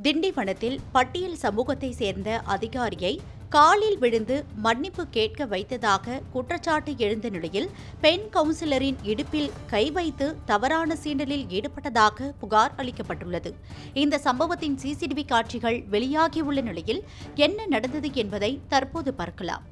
திண்டிவனத்தில் பட்டியல் சமூகத்தை சேர்ந்த அதிகாரியை காலில் விழுந்து மன்னிப்பு கேட்க வைத்ததாக குற்றச்சாட்டு எழுந்த நிலையில் பெண் கவுன்சிலரின் இடுப்பில் கை வைத்து தவறான சீண்டலில் ஈடுபட்டதாக புகார் அளிக்கப்பட்டுள்ளது. இந்த சம்பவத்தின் சிசிடிவி காட்சிகள் வெளியாகியுள்ள நிலையில் என்ன நடந்தது என்பதை தற்போது பார்க்கலாம்.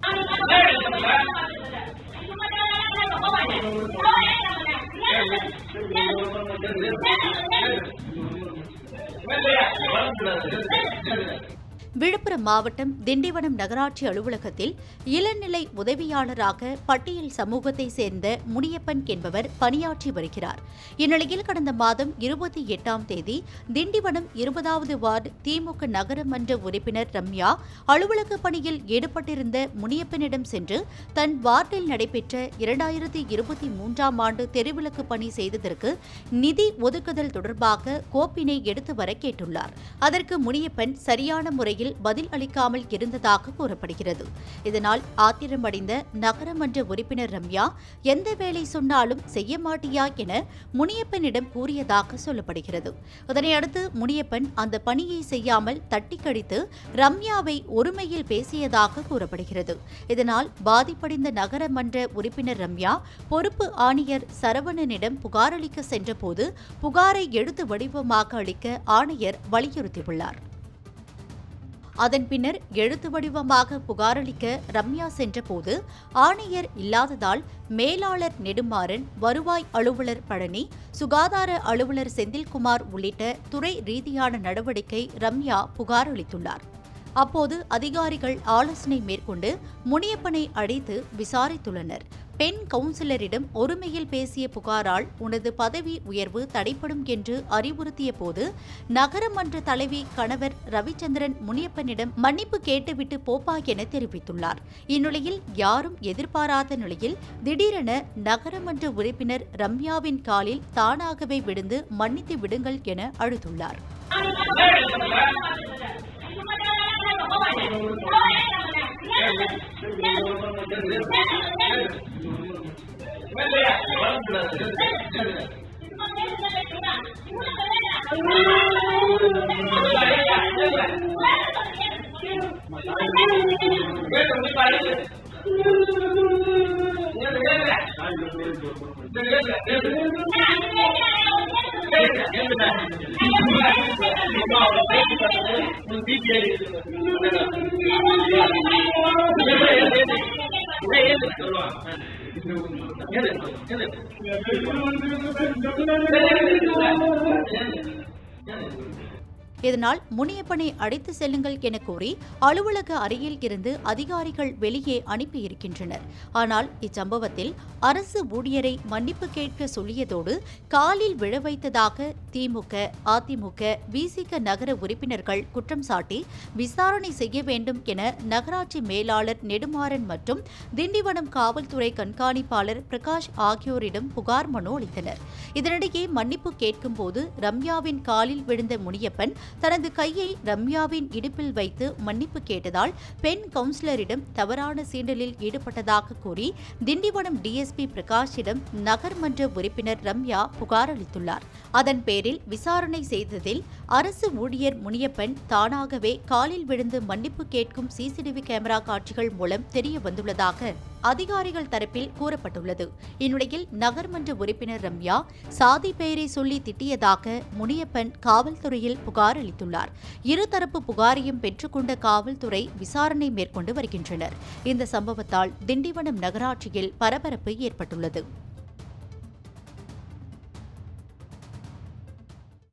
விழுப்புரம் மாவட்டம் திண்டிவனம் நகராட்சி அலுவலகத்தில் இளநிலை உதவியாளராக பட்டியல் சமூகத்தை சேர்ந்த முனியப்பன் என்பவர் பணியாற்றி வருகிறார். இந்நிலையில் கடந்த மாதம் 28ஆம் தேதி திண்டிவனம் 20வது வார்டு திமுக நகரமன்ற உறுப்பினர் ரம்யா அலுவலக பணியில் ஈடுபட்டிருந்த முனியப்பனிடம் சென்று தன் வார்டில் நடைபெற்ற 2023ஆம் ஆண்டு தெருவிளக்கு பணி செய்ததற்கு நிதி ஒதுக்குதல் தொடர்பாக கோப்பினை எடுத்து வர கேட்டுள்ளார். அதற்கு முனியப்பன் சரியான முறையில் பதில் அளிக்காமல் இருந்ததாக கூறப்படுகிறது. இதனால் ஆத்திரமடைந்த நகரமன்ற உறுப்பினர் ரம்யா எந்த வேலை சொன்னாலும் செய்ய மாட்டியா என முனியப்பனிடம் கூறியதாக சொல்லப்படுகிறது. இதனையடுத்து முனியப்பன் அந்த பணியை செய்யாமல் தட்டி கழித்து ரம்யாவை ஒருமையில் பேசியதாக கூறப்படுகிறது. இதனால் பாதிப்படைந்த நகரமன்ற உறுப்பினர் ரம்யா பொறுப்பு ஆணையர் சரவணனிடம் புகார் அளிக்க சென்றபோது புகாரை எழுத்து வடிவமாக அளிக்க ஆணையர் வலியுறுத்தியுள்ளார். அதன் பின்னர் எழுத்து வடிவமாக புகாரளிக்க ரம்யா சென்றபோது ஆணையர் இல்லாததால் மேலாளர் நெடுமாறன், வருவாய் அலுவலர் பழனி, சுகாதார அலுவலர் செந்தில்குமார் உள்ளிட்ட துறை ரீதியான நடவடிக்கை ரம்யா புகார் அளித்துள்ளார். அப்போது அதிகாரிகள் ஆலோசனை மேற்கொண்டு முனியப்பனை அழைத்து விசாரித்துள்ளனர். பெண் கவுன்சிலரிடம் ஒருமையில் பேசிய புகாரால் உனது பதவி உயர்வு தடைப்படும் என்று அறிவுறுத்திய போது நகரமன்ற தலைவி கணவர் ரவிச்சந்திரன் முனியப்பனிடம் மன்னிப்பு கேட்டுவிட்டு போப்பா என தெரிவித்துள்ளார். இந்நிலையில் யாரும் எதிர்பாராத நிலையில் திடீரென நகரமன்ற உறுப்பினர் ரம்யாவின் காலில் தானாகவே விழுந்து மன்னித்து விடுங்கள் என அழுதுள்ளார். இதனால் முனியப்பனை அழைத்து செல்லுங்கள் என கூறி அலுவலக அறையில் இருந்து அதிகாரிகள் வெளியே அனுப்பியிருக்கின்றனர். ஆனால் இச்சம்பவத்தில் அரசு ஊழியரை மன்னிப்பு கேட்க சொல்லியதோடு காலில் விழ வைத்ததாக திமுக, அதிமுக, விசிக நகர உறுப்பினர்கள் குற்றம் சாட்டி விசாரணை செய்ய வேண்டும் என நகராட்சி மேலாளர் நெடுமாறன் மற்றும் திண்டிவனம் காவல்துறை கண்காணிப்பாளர் பிரகாஷ் ஆகியோரிடம் புகார் மனு அளித்தனர். இதனிடையே மன்னிப்பு கேட்கும்போது ரம்யாவின் காலில் விழுந்த முனியப்பன் தனது கையை ரம்யாவின் இடுப்பில் வைத்து மன்னிப்பு கேட்டதால் பெண் கவுன்சிலரிடம் தவறான சீண்டலில் ஈடுபட்டதாக கூறி திண்டிவனம் டிஎஸ்பி பிரகாஷிடம் நகர்மன்ற உறுப்பினர் ரம்யா புகார் அளித்துள்ளார். அதன் பேரில் விசாரணை செய்ததில் அரசு ஊழியர் முனியப்பன் தானாகவே காலில் விழுந்து மன்னிப்பு கேட்கும் சிசிடிவி கேமரா காட்சிகள் மூலம் தெரிய வந்துள்ளதாக அதிகாரிகள் தரப்பில் கூறப்பட்டுள்ளது. இந்நிலையில் நகர்மன்ற உறுப்பினர் ரம்யா சாதி பெயரை சொல்லி திட்டியதாக முனியப்பன் காவல்துறையில் புகார் அளித்துள்ளார். இருதரப்பு புகாரையும் பெற்றுக்கொண்ட காவல்துறை விசாரணை மேற்கொண்டு வருகின்றனர். இந்த சம்பவத்தால் திண்டிவனம் நகராட்சியில் பரபரப்பு ஏற்பட்டுள்ளது.